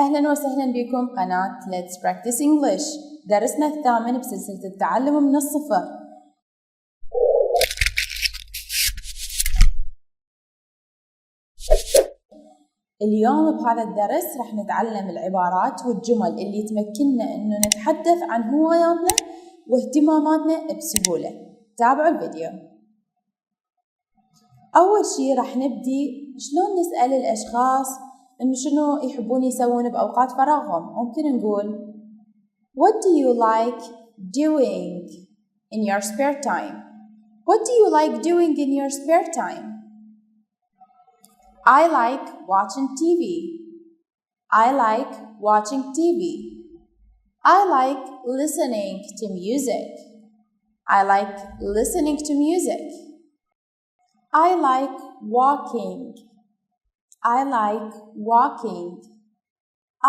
أهلا وسهلا بكم قناة Let's Practice English. درسنا الثامن بسلسلة التعلم من الصفر. اليوم بهذا الدرس راح نتعلم العبارات والجمل اللي تمكننا إنه نتحدث عن هواياتنا واهتماماتنا بسهولة. تابعوا الفيديو. أول شي راح نبدي شلون نسأل الأشخاص إنه شنو يحبون يسوون بأوقات فراغهم. ممكن نقول What do you like doing in your spare time? What do you like doing in your spare time? I like watching TV. I like watching TV. I like listening to music. I like listening to music. I like walking. I like walking.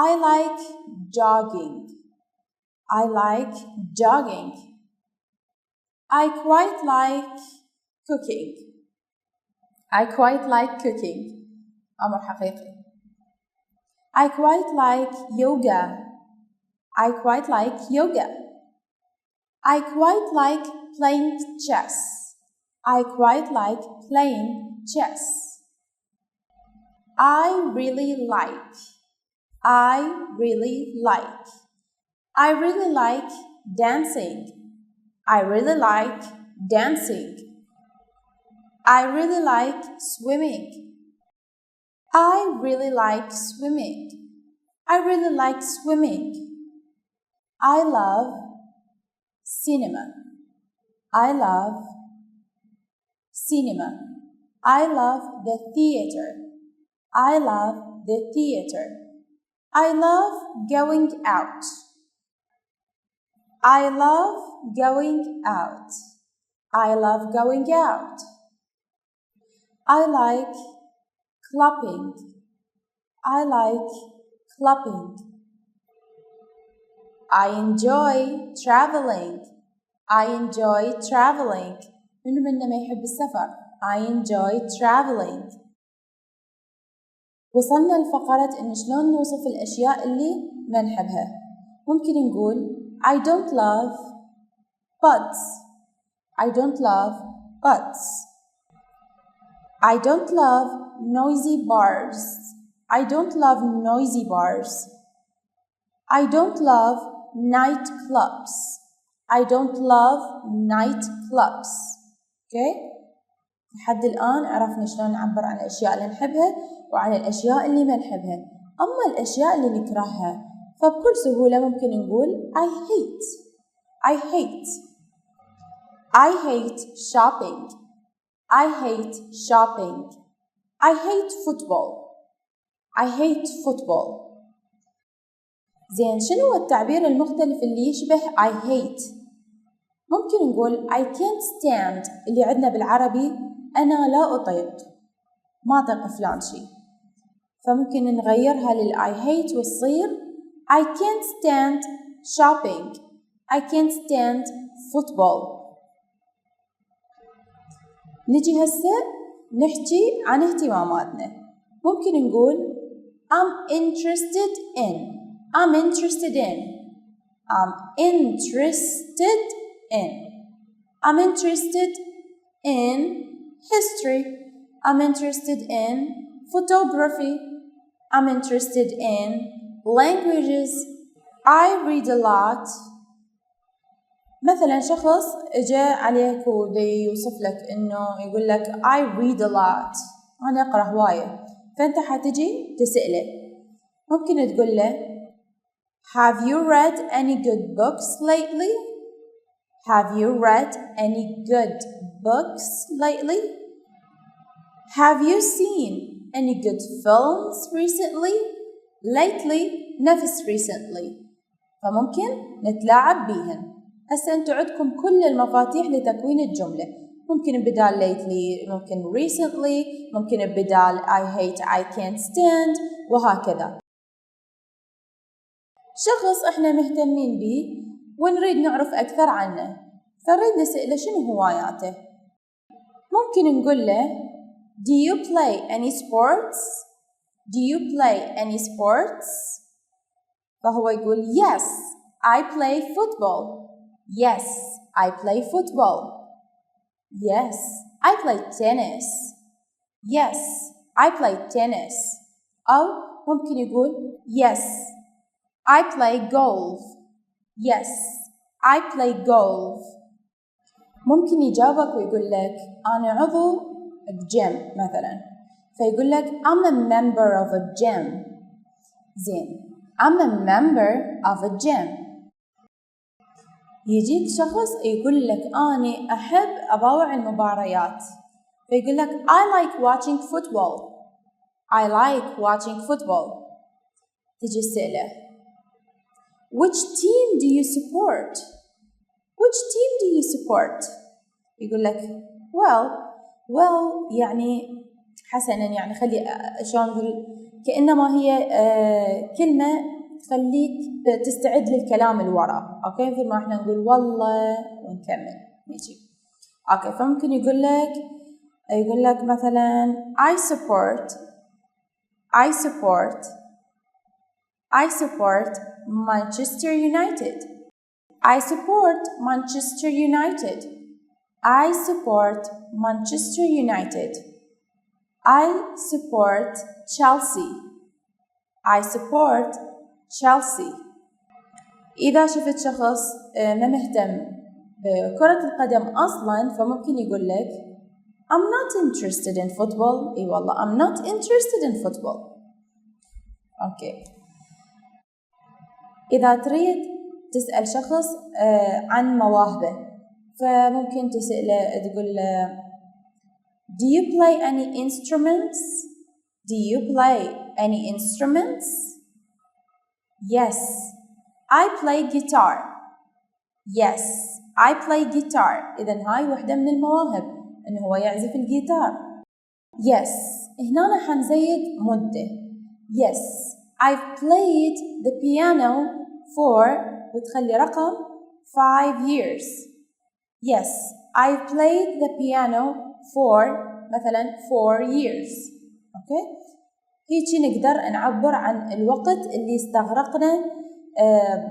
I like jogging. I like jogging. I quite like cooking. I quite like cooking. أمر حقيقي. I quite like yoga. I quite like yoga. I quite like playing chess. I quite like playing chess. I really like. I really like. I really like dancing. I really like dancing. I really like swimming. I really like swimming. I really like swimming. I love cinema. I love cinema. I love the theater. I love the theater. I love going out. I love going out. I love going out. I like clapping. I like clapping. I enjoy traveling. I enjoy traveling. منو منا ما يحب السفر؟ I enjoy traveling. وصلنا لفقرة إن شلون نوصف الأشياء اللي ما نحبها. ممكن نقول I don't love buts. I don't love buts. I don't love noisy bars. I don't love noisy bars. I don't love night clubs. I don't love night clubs. Okay? لحد الآن عرفنا شلون نعبر عن الأشياء اللي نحبها وعن الأشياء اللي ما نحبها. أما الأشياء اللي نكرهها فبكل سهولة ممكن نقول I hate. I hate. I hate shopping. I hate shopping. I hate football. I hate football. زين شنو هو التعبير المختلف اللي يشبه I hate؟ ممكن نقول I can't stand اللي عندنا بالعربي أنا لا أطيق، ما أطيق فلان شي، فممكن نغيرها لل I hate وتصير I can't stand shopping. I can't stand football. نجي هسه نحكي عن اهتماماتنا. ممكن نقول I'm interested in. I'm interested in. I'm interested in. I'm interested in history. I'm interested in photography. I'm interested in languages. I read a lot. مثلا شخص اجا عليك ودي يوصف لك انه يقول لك I read a lot. انا اقرا هواية. فانت حتجي تسأله. ممكن تقول له Have you read any good books lately? Have you read any good books lately? Have you seen any good films recently? Lately نفس recently. فممكن نتلاعب بيهن. هسه انتو عندكم كل المفاتيح لتكوين الجملة. ممكن بدال lately، ممكن recently، ممكن بدال I hate I can't stand، وهكذا. شخص احنا مهتمين به ونريد نعرف أكثر عنه، فنريد نسأله شنو هواياته. ممكن نقول له Do you play any sports? Do you play any sports? فهو يقول yes I play football. Yes I play football. Yes I play tennis. Yes I play tennis. أو ممكن يقول yes I play golf. Yes I play golf. ممكن يجاوبك ويقول لك أنا عضو بجيم مثلا، فيقول لك I'm a member of a gym. زين I'm a member of a gym. يجيك شخص يقول لك أنا أحب أباوع المباريات، فيقول لك I like watching football. I like watching football. تجي تسأله Which team do you support? Which team do you support? يقول لك well يعني حسنا يعني خلي شلون نقول كأنما هي كلمة تخليك تستعد للكلام اللي وراه. اوكي مثل ما احنا نقول والله ونكمل نجي. اوكي فممكن يقول لك مثلا I support Manchester United. I support Manchester United. I support Manchester United. I support Chelsea. I support Chelsea. إذا شفت شخص ما مهتم بكرة القدم أصلاً فممكن يقول لك I'm not interested in football. إي والله I'm not interested in football. أوكي. إذا تريد تسأل شخص عن مواهبه فممكن تقول له Do you play any instruments? Do you play any instruments? Yes, I play guitar. Yes, I play guitar. إذن هاي وحدة من المواهب إنه هو يعزف الجيتار. Yes, هنا حنزيد مدة. Yes, I've played the piano for وتخلي رقم 5 years. Yes, I've played the piano for مثلا 4 years. اوكي هيجي نقدر نعبر عن الوقت اللي استغرقنا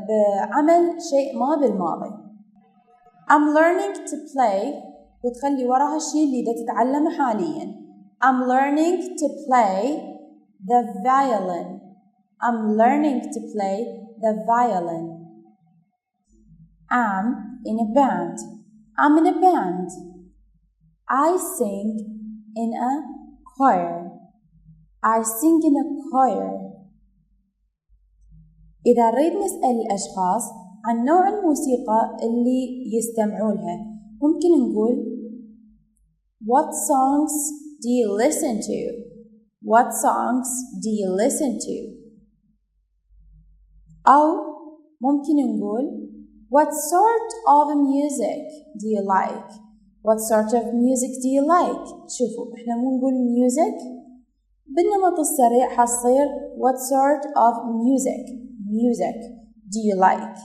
بعمل شيء ما بالماضي. I'm learning to play وتخلي وراها الشيء اللي دا تتعلمه حاليا. I'm learning to play the violin. I'm learning to play the violin. I'm in a band. I'm in a band. I sing in a choir. I sing in a choir. إذا نريد نسأل الأشخاص عن نوع الموسيقى اللي يستمعوا لها ممكن نقول What songs do you listen to? What songs do you listen to? أو ممكن نقول What sort of music do you like? What sort of music do you like? شوفوا احنا مو نقول music بالنمط السريع حصير What sort of music do you like?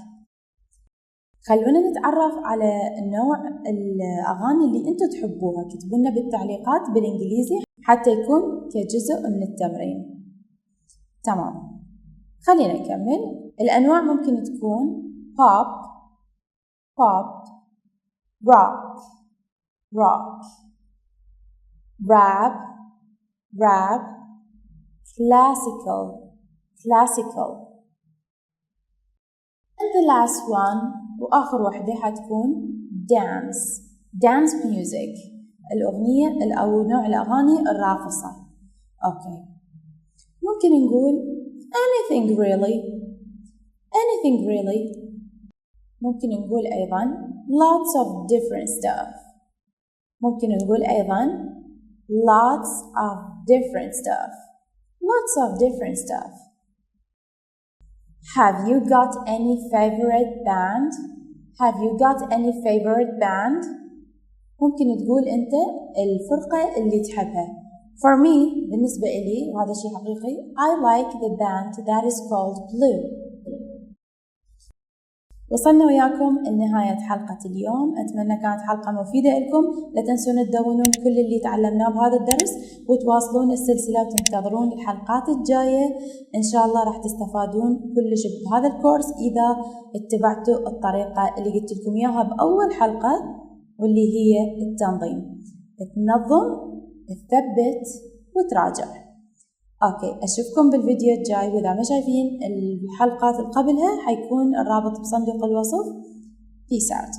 خلونا نتعرف على نوع الأغاني اللي انتم تحبوها. كتبوا لنا بالتعليقات بالإنجليزي حتى يكون كجزء من التمرين. تمام خلينا نكمل. الأنواع ممكن تكون pop, rock, rap, classical. And the last one وآخر وحدة حتكون dance music الأغنية أو نوع الأغاني الراقصة. أوكي ممكن نقول anything really. ممكن نقول أيضا lots of different stuff. ممكن نقول أيضا lots of different stuff. Have you got any favorite band? ممكن تقول أنت الفرقة اللي تحبها. For me بالنسبة إلي وهذا شيء حقيقي I like the band that is called Blue. وصلنا وياكم لنهاية حلقة اليوم. أتمنى كانت حلقة مفيدة لكم. لا تنسون تدونون كل اللي تعلمناه بهذا الدرس وتواصلون السلسلة وتنتظرون الحلقات الجاية. إن شاء الله راح تستفادون كلش بهذا الكورس إذا اتبعتوا الطريقة اللي قلت لكم إياها بأول حلقة، واللي هي التنظيم. تنظم، تثبت، وتراجع. اوكي، اشوفكم بالفيديو الجاي، واذا ما شايفين الحلقات اللي قبلها حيكون الرابط بصندوق الوصف. Peace out.